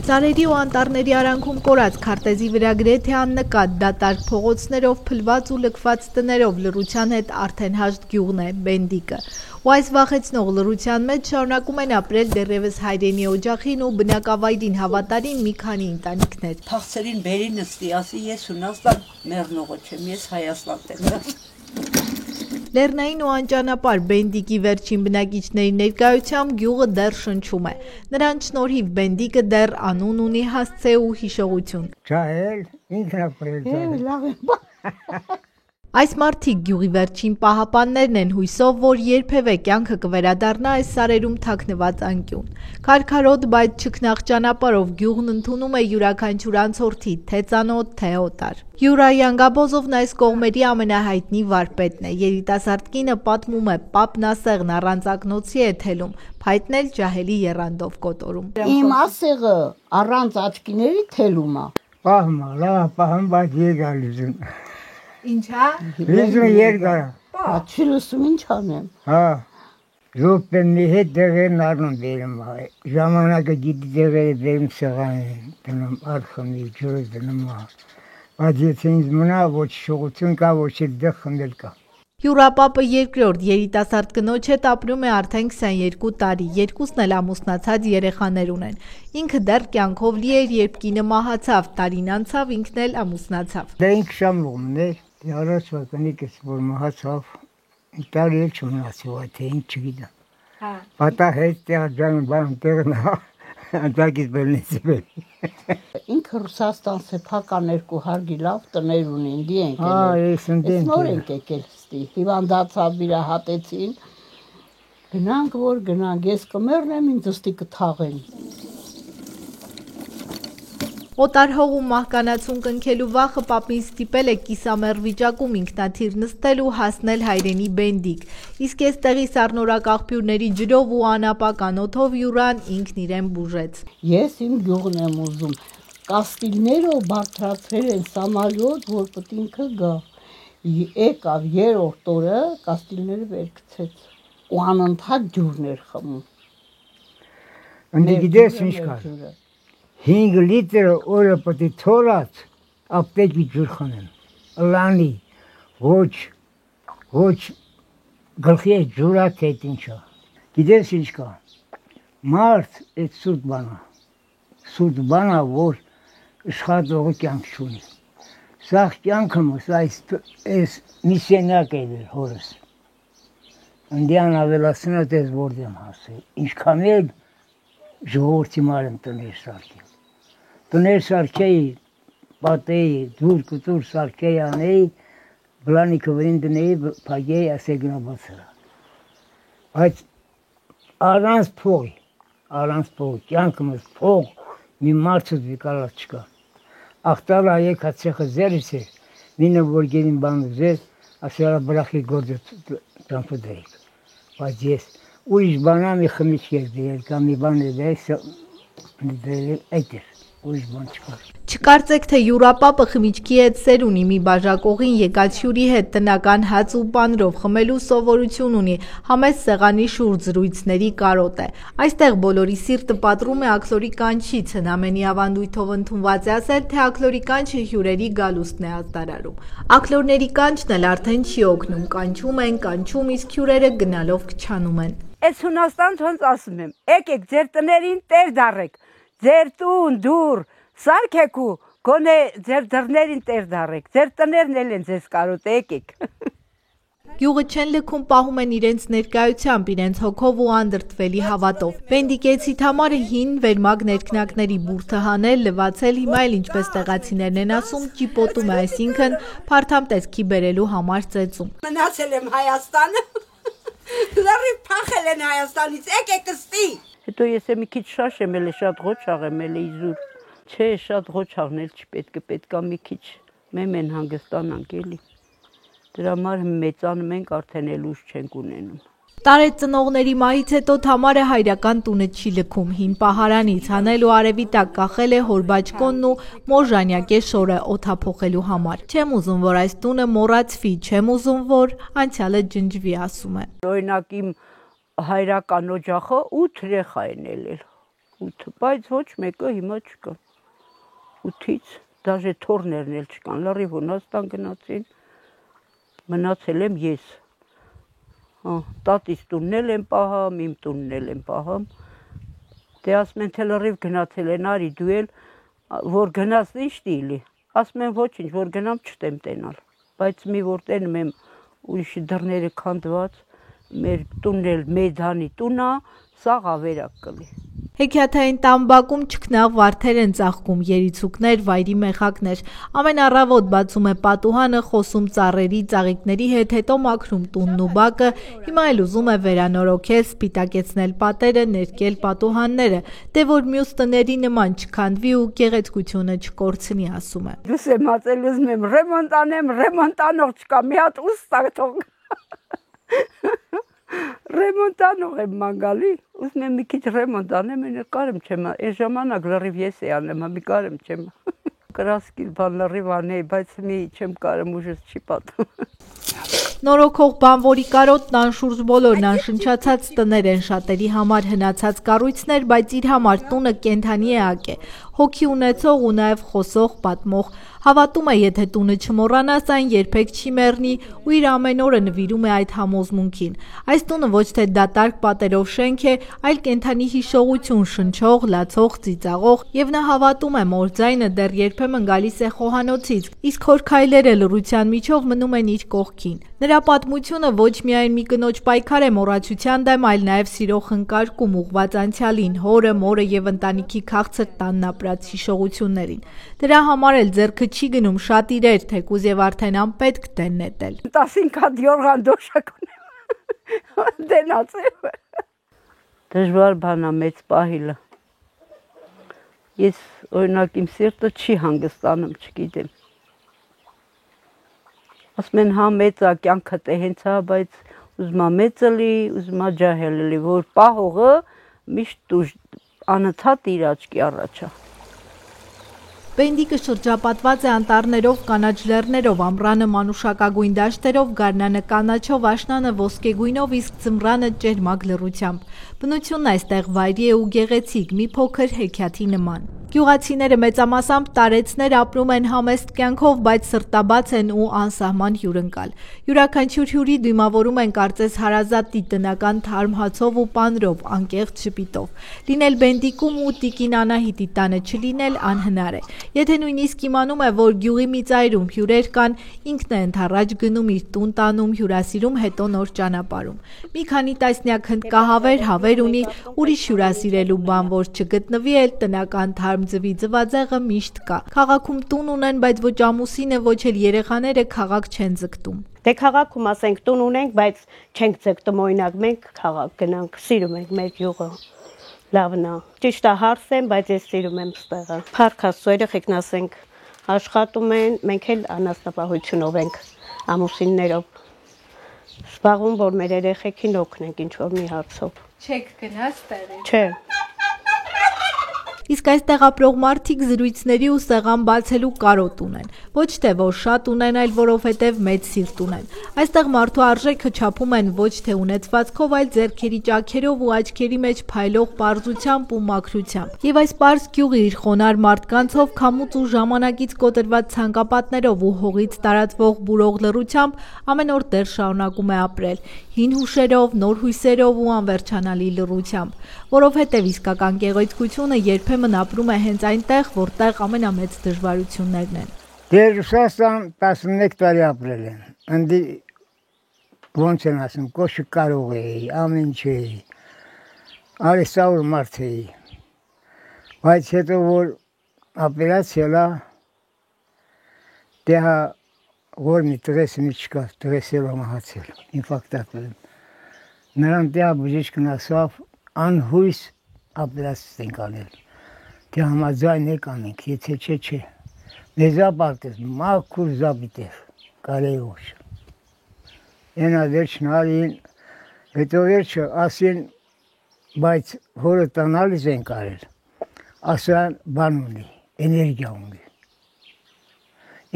Սարերի ու անտառների արանքում կորած քարտեզի վրա գրեթե աննկատ դատարկ փողոցներով, փլված ու լքված տներով լռության հետ արդեն հաշտ գյուղն է Բենդիկը։ Ու այս վախեցնող լռության մեջ շարունակում են ապրել դեռևս հայրենի օջախին ու բնակավայրին հավատարիմ մի քանի ընտանիքներ։ Թախծերին բերի նստի, ասի ես Հունաստան մեռնողը չեմ, ես Հայաստան եմ։ Լեռնային ու անճանապարհ Բենդիկի վերջին բնակիչների ներկայությամբ գյուղը դեռ շնչում է։ Նրանց շնորհիվ Բենդիկը դեռ անուն ունի, հասցե ու հիշողություն։ Այս մարդիկ գյուղի վերջին պահապաններն են, հույսով, որ երբևէ կյանքը կվերադառնա այս սարերում թաքնված անկյուն։ Քարքարոտ, բայց չքնաղ ճանապարհով գյուղն ընդունում է յուրաքանչյուր անցորդի, թե ծանոթ, թե օտար։ Յուրա Յանգաբոզովն այս կողմերի ամենահայտնի վարպետն է։ Երիտասարդ կինը պատմում է, պապն ասեղն առանց ակնոցի է թելում, փայտն էլ ջահելի եռանդով կոտորում։ Իմ ասեղը առանց աչքիների թելում է։ Պահում, բայց եկալիս եմ։ Ինչա։ Լիզում երկար։ Չի լսում ինչ անեմ։ Հա, զոպեն մի հետ դեղերն առնում բերում, ժամանակը գիտի դեղերը բերում սեղանին, դնում արխմի, ջուրը դնում, բայց եթե ինձ մնա ոչ շողություն կա, ոչ էլ դեղ խնդել կա։ Յուրա պապը երկրորդ երիտասարդ կնոջ հետ ապրում է արդեն 22 տարի, երկուսն էլ ամուսնացած երեխաներ ունեն։ Ինքը դեռ կյանքով լի էր, երբ կինը մահացավ, տարին անցավ, ինքն էլ ամուսնացավ։ Դա ինք շամլումն էր, առաջվա կնիկս, որ մահացավ, տարի էլ չմնացավ, թե ինք չգիտեմ։ Պատահ հետ տեղաջանում բանում տեղնա, անտակից բելնեցի բել։ Ինքը Ռուսաստան սեփական 2 հարգի լավ տներ ունի, ինձ ենք եկել։ Նոր ենք եկել ստի, հիվանդացավ վիրահատեցին, գնանք որ գնանք, ես կմեռնեմ, ինձ ստի կթաղեն։ Օտար հողում մահկանացուն կնքելու վախը պապին ստիպել է կիսամեռ վիճակում ինքնաթիռ նստել ու հասնել հայրենի Բենդիկ, իսկ այստեղի սառնորակ աղբյուրների ջրով ու անապական օդով Յուրան ինքն իրեն բուժեց։ Ես իմ գյուղն եմ ուզում, կաստիլներով բարձրացրել են սամալյոտ, որ պետք ինքը գա։ Եկավ երրորդ օրը կաստիլները վեր գցեց ու անընդհատ ջուրներ խմում։ Ընդ գիտես ինչ կա։ 5 լիտր օրը պետք է թորած ապտեկի ջուր խմեմ։ Լանի, ոչ գլխի է ջուրա թե ինչա։ Գիտես ինչ կա։ Մարդ այդ սուրտ բանա, որ աշխատողը կյանք չունի։ Սաղ կյանքըմս այս մի սենյակ է դեր հորս։ Ընդյան ավելացնա տես որդ եմ հասել։ Ինչքան էլ ժողովրդի մարեմ տներ սարքել։ Տներ սարքեի, պատեի, դուր կտուր սարքեի անեի, բլանիքը վրին դնեի, պագեի ասեգնա բացրա։ Բայց առանց փողի, կյանքումս փող մի մարդուց վիկալած չկա։ Աղտալը այեք հացեխը զերիս է, մինը որ գերին բանը զեր, ասերա բրախի գործը տամպը դրեիք։ Բայց ես ուրիշ բանամի խմիչ ես դրել, կա մի բան է դրել այդ էր։ Չկարծեք, թե Յուրա պապը խմիչքի հետ սեր ունի, մի բաժակողին եկած հյուրի հետ տնական հաց ու պանրով խմելու սովորություն ունի, համեստ սեղանի շուրջ զրույցների կարոտ է։ Այստեղ բոլորի սիրտը պատռում է աքլորի կանչից, հնամենի ավանդույթով ընդունված է ասել, թե աքլորի կանչը հյուրերի գալուստն է արտարարում։ Աքլորների կանչն էլ արդեն չի օգնում, կանչում են, իսկ հյուրերը գնալով քչանում են։ Այս Հունաստան ոնց ասում եմ, եկեք ձեր տներին տեր դառեք։ Ձեր տուն, դուր, սարքեք ու գոնե ձեր դռներին տեր դառեք, ձեր տներն էլ են ձեզ կարոտ, եկեք։ Գյուղը չեն լքում, պահում են իրենց ներկայությամբ, իրենց հոգով ու անդրդվելի հավատով։ Բենդիկեցի Թամարը հին վերմակ ներքնակների բուրդը հանել, լվացել, հիմա էլ ինչպես տեղացիներն են ասում, ճիպոտում է, այսինքն փարթամ տեսքի բերելու համար ծեծում։ Մնացել եմ Հայաստանը, լրիվ փախել են Հայաստանից, եկեք ստի։ Հետո ես մի քիչ շաշ եմ, էլ շատ ղոչաղ եմ, էլ իզուր, չէ, շատ ղոչաղն էլ չպետքա մի քիչ մեմ են հանգստանանք էլի, դրա համար մեծանում ենք, արդեն էլ ուժ չենք ունենում։ Տարեց ծնողների մահից հետո Թամարը հայրական տունը չի լքում, հին պահարանից հանել ու արևի տակ կախել է հորբաճկոնն ու մոր ժանյակե շորը օդափոխելու համար։ Չեմ ուզում, որ այս տունը մոռացվի, չեմ ուզում, որ անցյալը ջնջվի, ասում է։ Օրինակ իմ հայրական օջախը 8 երեխա են ելել, 8, բայց ոչ մեկը հիմա չկա։ 8-ից դաժե թորներն էլ չկան, լրիվ Հունաստան գնացին, մնացել եմ ես։ Տատիս տունն էլ եմ պահամ, իմ տունն էլ եմ պահամ։ Դե ասում են թե լրիվ գնացել են, արի դու էլ որ գնաս ինչ դիլի։ Ասում են ոչինչ, որ գնամ չտեմ տենալ։ Բայց մի որ տենում եմ ուրիշի դռները քանդված, մեր տունն էլ մեդանի տուն է, սաղ ավերակ կլի։ Հեքիաթային տամբակում չքնաղ վարդեր են ծաղկում, երիցուկներ, վայրի մեխակներ։ Ամեն առավոտ բացում է պատուհանը, խոսում ծառերի, ծաղիկների հետ, հետո մաքրում տունն ու բակը, հիմա էլ ուզում է վերանորոգել, սպիտակեցնել պատերը, ներկել պատուհանները, դե որ մյուս տների նման չքանդվի ու գեղեցկությունը չկորցնի, ասում է։ Դուս եմ ածել ուզում եմ ռեմոնտ անեմ, ռեմոնտանող չկա, մի հատ ուստա թող։ Ռեմոնտանող եմ մանգալի, ուզում եմ մի քիչ ռեմոնտ անեմ, կարեմ չեմ, այս ժամանակ լրիվ ես է անեմ, մի կարեմ չեմ, կրասկիլ բան լրիվ անեի, բայց մի չեմ կարեմ ուժս չի պատում։ Նորոգող բանվորի կարոտն անշուրջ բոլորն անշնչացած տներ են, շատերի համար հնացած կառույցներ, բայց իր համար տունը կենդանի էակ է, հոգի ունեցող ու նաև խոսող, պատմող։ Հավատում է, եթե տունը չմոռանաս, այն երբեք չի մեռնի ու իր ամեն օրը նվիրում է այդ համոզմունքին։ Այս տունը ոչ թե դատարկ պատերով շենք է, այլ կենդանի հիշողություն, շնչող, լացող, ծիծաղող, եւ նա հավատում է, որ ձայնը դեռ երբեմն գալիս է խոհանոցից, իսկ հոր քայլերը լռության միջով մնում են իր կողքին։ Նրա պատմությունը ոչ միայն մի կնոջ պայքար է մոռացության դեմ, այլ նաև սիրո խնկարկում ուղղված անցյալին, հորը, մորը եւ ընտանիքի քաղցր տանն ապրած հիշողություններին։ Դրա համար էլ ձեռքը չի գնում շատ իրեր, թեկուզ եւ արդեն անպետք դեն նետել։ 15 հատ յորղան դոշակ ունեմ։ Դենացել։ Դժվար բան է մեծ պահիլը։ Ես օրինակ իմ սիրտը չի հանգստանում, չգիտեմ։ Ասում են հա մեծ է կյանքդ է հենց հա, բայց ուզում է մեծը լի, ուզում է ջահելը լի, որ պահողը միշտ անընդհատ իր աչքի առաջ է։ Պենդիկը շրջապատված է անտառներով, կանաչ լեռներով, ամռանը մանուշակագույն դաշտերով, գարնանը կանաչով, աշնանը ոսկեգույնով, իսկ ձմռանը ճերմակ լռությամբ։ Բնությունն այստեղ վայրի է ու գեղեցիկ, մի փոքր հեքիաթի նման։ Գյուղացիները մեծամասամբ տարեցներ ապրում են համեստ կյանքով, բայց սրտաբաց են ու անսահման հյուրընկալ։ Յուրաքանչյուր հյուրի դիմավորում են կարծես հարազատի տնական թարմ հացով ու պանրով, անկեղծ շպիտով։ Լինել Բենդիկում ու տիկին Անահիտի տանը չլինել անհնար է։ Եթե նույնիսկ իմանում է, որ գյուղի մի ծայրում հյուրեր կան, ինքն է ընդառաջ գնում իր տուն տանում, հյուրասիրում, հետո նոր ճանապարհում։ Մի քանի տասնյակ հնդկահավեր հավեր ունի, ուրիշ հյուրասիրելու բան որ չգտնվի էլ տնական թարմ ձվի ձվածեղը միշտ կա։ Քաղաքում տուն ունեն, բայց ոչ ամուսինը, ոչ էլ երեխաները քաղաք չեն ձգտում։ Դե քաղաքում ասենք տուն ունենք, բայց չենք ձգտում, օրինակ մենք քաղաք գնանք, սիրում ենք մեր յուղը։ Լավն է։ Ճիշտ է հարց եմ, բայց ես սիրում եմ ստեղը։ Փառք Աստծո, երեխեքն ասենք աշխատում են, մենք էլ անասնապահությունով ենք, ամուսիններով զբաղվում, որ մեր երեխեքին օգնենք ինչ որ մի հարցով։ Չեք գնաց տեղի։ Չէ։ Իսկ այստեղ ապրող մարդիկ զրույցների ու սեղան բացելու կարոտ ունեն։ Ոչ թե որ շատ ունեն, այլ որովհետև մեծ սիրտ ունեն։ Այստեղ մարդու արժեքը չափում են ոչ թե ունեցվածքով, այլ ձեռքերի ճաքերով ու աչքերի մեջ փայլող պարզությամբ ու մաքրությամբ։ Եվ այս պարզ գյուղը իր խոնար մարդկանցով, քամուց ու ժամանակից կոտրված ցանկապատներով ու հողից տարածվող բուրող լռությամբ ամեն օր դեռ շարունակում է ապրել, հին հուշերով, նոր հույսերով ու անվերջանալի լռությամբ, որովհետև իսկական գեղեցկությունը երբեմն ապրում է հենց այնտեղ, որտեղ ամենամեծ դժվարություններն են։ Դեր Ռուսաստան 11 տարի ապրել եմ, ընդի ոնց են ասում, կոշը կարող էի, ամեն չէի, արեսավոր մարդ էի, բայց հետո որ ապերացիա, դեհա որ մի տղեսը մի չկա, տղեսել ամահացել, ինֆակտատել եմ, նրան դեհա բժիշկն ասավ, անհույս ապերացիա ենք անել, դե համաձայն եք անենք, եթե չէ, Մեզապարտես, մաքուր զապիտեր, կարեյուշ։ Ենա վերջն արին, հետո վերջը ասին, բայց հորը տանալիս են կարել, ասան բան ունի, էներգիա ունի։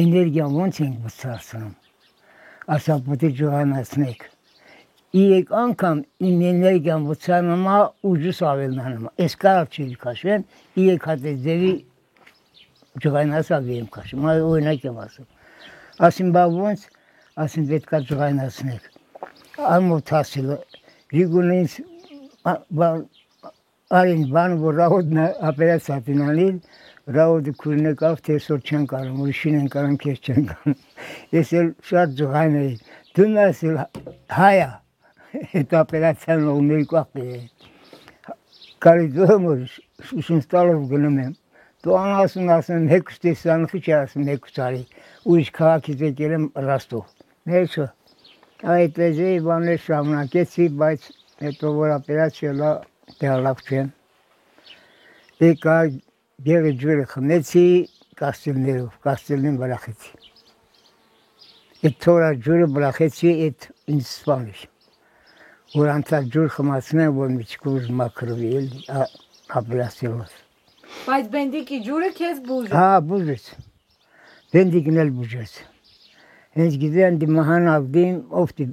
Էներգիան ոնց ենք բծարցնում, ասա պոտի ջողանացնեք, Իրեք անգամ իմ էներգիան վցանում է ուժս ավելնանում է։ Այս կարակ չի քաշեմ, իրեք հատ է ձևի ջղայնացավ եմ քաշում, այ օրինակ եմ ասում։ Ասին բա ոնց, ասին պետք է ջղայնացնեք։ Ամոթ ասել, Ժիգունից արին բան, որ ռահոդն ապերացիա տինանիլ, ռահոդը քուրն եկավ, թե սոր չեն կարում, ուրիշին են կարում, քեզ չեն կարում։ Ես էլ շատ ջղայն էի, դու ասել հայա, այդ ապերացիան ով մերկու աղբի է։ Կարի դուհում որ շուշնստալով գնում եմ, դու ասում հեքուս տեսանխի չի ասում հեքուս արի, ուրիշ քաղաքից եկել եմ Ռաստով։ Ներչո, այդ էզեի բաներ շամնակեցի, բայց հետո որ ապերացիա լավ չեմ։ Եկա գեղի ջուրը խմեցի կաստիլներով, կաստիլին բրախեցի։ Այդ թորա ջուրը բրախեցի, այդ ինձ սպանիշ։ Որ անցած ջուր խմացնեմ, որ միջկուզ մակրվի ապերացիալով։ Բայց բենդիկի ջուրը քեզ բուժեց։ Հա, բուժեց։ Բենդիկն էլ բուժեց։ Հենց գիտեն դիմահան ավդին, ովտի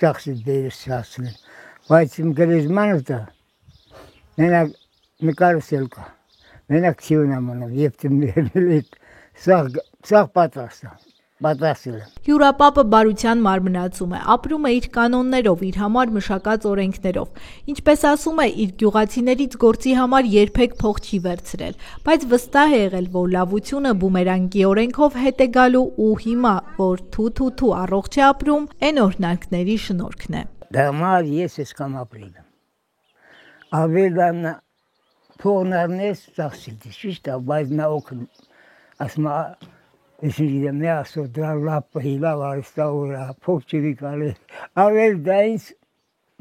ծախսի դերս հասնեմ։ Բայց իմ գրեզմանը դա, մենակ նկարս էլ կա, մենակ ցիուն ամանում, և տիմներել սաղ պատրաստել եմ։ Յուրապապը բարության մարմնացում է, ապրում է իր կանոններով, իր համար մշակած օրենքներով։ Ինչպես ասում է, իր գյուղացիներից գործի համար երբեք փող չի վերցրել, բայց վստահ է եղել, որ լավությունը բումերանգի օրենքով հետ է գալու ու հիմա, որ թու առողջ է ապրում, այն օրհնանքների շնորհքն է։ Դամար ես ես կամ ապրել եմ։ Ավելանա փողն առնես ծախսիլդի, շիշտ է, բայց նա օգն, ասում է, ես իրեմ է ասո դրա լապը հիլավ արստա ուրա, փող չվի կալի, ավել դա ինձ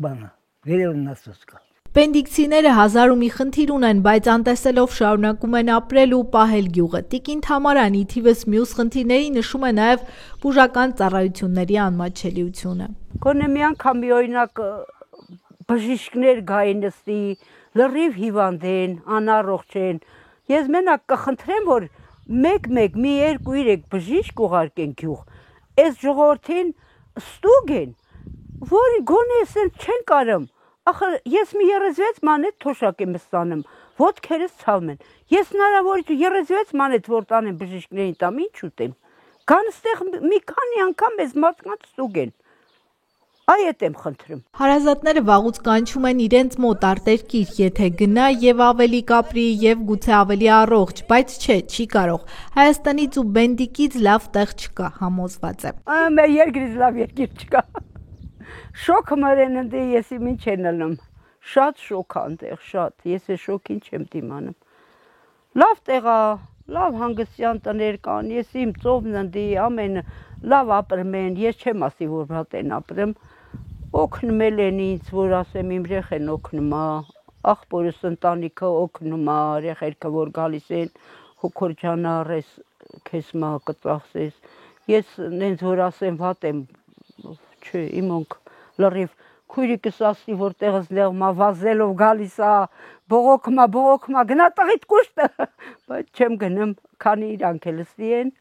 բանա, վերևն ասոց կա։ Պենդիկցիները հազար ու մի խնդիր ունեն, բայց անտեսելով շարունակում են ապրել ու պահել գյուղը։ Տիկին Թամարյանի թիվս մյուս խնդիրների նշում է նաև բուժական ծառայությունների անմատչելիությունը։ Գոնե մի անգամ մի օրինակ բժիշկներ գային նստի, լրիվ հիվանդ են, անառողջ են։ Ես մենակ կխնդրեմ, որ մեկ-մեկ մի 2-3 բժիշկ ուղարկեն գյուղ։ Այս ժողովրդին ստուգ են, որ գոնե ասեն չեն կարում։ Ախր ես մի 36 մանետ թոշակ եմ ստանում, ոտքերս ցավում են։ Ես հնարավորություն 36 մանետ որ տանեմ բժիշկներին տամ, ինչ ուտեմ։ Կան ստեղ մի քանի անգամ ես մարդկանց ստուգեն։ Այ էդ եմ խնդրում։ Հարազատները վաղուց կանչում են իրենց մոտ արտերկիր, եթե գնա եւ ավելի կապրի եւ գուցե ավելի առողջ, բայց չի կարող։ Հայաստանից ու բենդիկից լավ տեղ չկա, համոզված է։ Մեր երկրից լավ երկիր չկա։ Շոքը մրեն ընդ ես ինչ են ելնում։ Շատ շոք անտեղ, շատ։ Ես է շոքին չեմ դիմանում։ Լավ տեղ է, լավ հանգստյան տներ կան, ես իմ ծովն ընդ ամեն լավ ապրում են, ես չեմ ասի որ վատ են ապրում։ Օգնում են ինձ, որ ասեմ իմ երեխեն օգնում է, աղբորս ընտանիքը օգնում է, երեխերքը որ գալիս են, հոգոր ջան առես, քեզ մա կծախսես։ Ես նենց որ ասեմ վատ եմ, չէ, իմ լրիվ քույրիկս ասի որ տեղս լեղմա վազելով գալիս է, բողոքմա, գնա տղիդ կուշտը, բայց չեմ գնում, քանի իրանք էլ ստի են,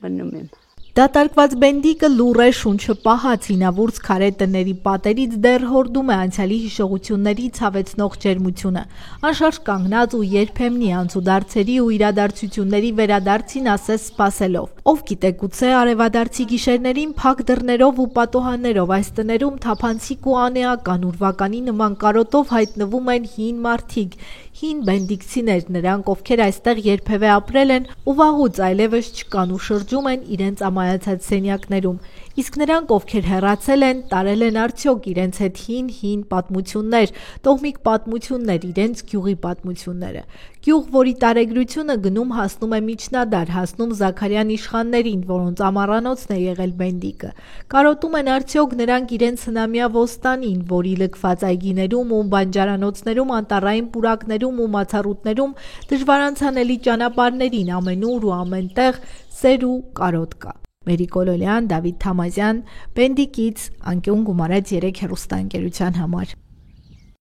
մնում եմ։ Դատարկված բենդիկը լուռ է, շունչը պահած, հինավուրց քարե տների պատերից դեռ հորդում է անցյալի հիշողությունների ցավեցնող ջերմությունը։ Անշարժ կանգնած ու երբեմնի անցուդարձերի ու իրադարձությունների վերադարձին ասես սպասելով։ Ով գիտե գուցե արևադարձի գիշերներին փակ դռներով ու պատոհաններով այս տներում թափանցիկ ու անեական ուրվականի նման կարոտով հայտնվում են հին մարդիկ, հին բենդիկցիներ, նրանք ովքեր այստեղ երբևէ ապրել են ու վաղուց այլևս չկան ու շրջում են իրենց ամայացած սենյակներում, իսկ նրանք ովքեր հեռացել են, տարել են արդյոք իրենց հետ հին պատմություններ, տոհմիկ պատմություններ, իրենց գյուղի պատմությունները։ Գյուղ, որի տարեգրությունը գնում հասնում է միջնադար, հասնում Զաքարյան իշխաններին, որոնց ամառանոցն է եղել բենդիկը։ Կարոտում են արդյոք նրանք իրենց հնամյա ոստանին, որի լքված այգիներում ու բանջարանոցներում, անտառային պուրակներում ու մացառուտներում դժվարանցանելի ճանապարհներին ամենուր ու ամենտեղ սեր ու կարոտ կա։ Մերի Կոլոլյան, Դավիթ Թամազյան, Բենդիկից, անկյուն գումարած 3 հեռուստաընկերության համար։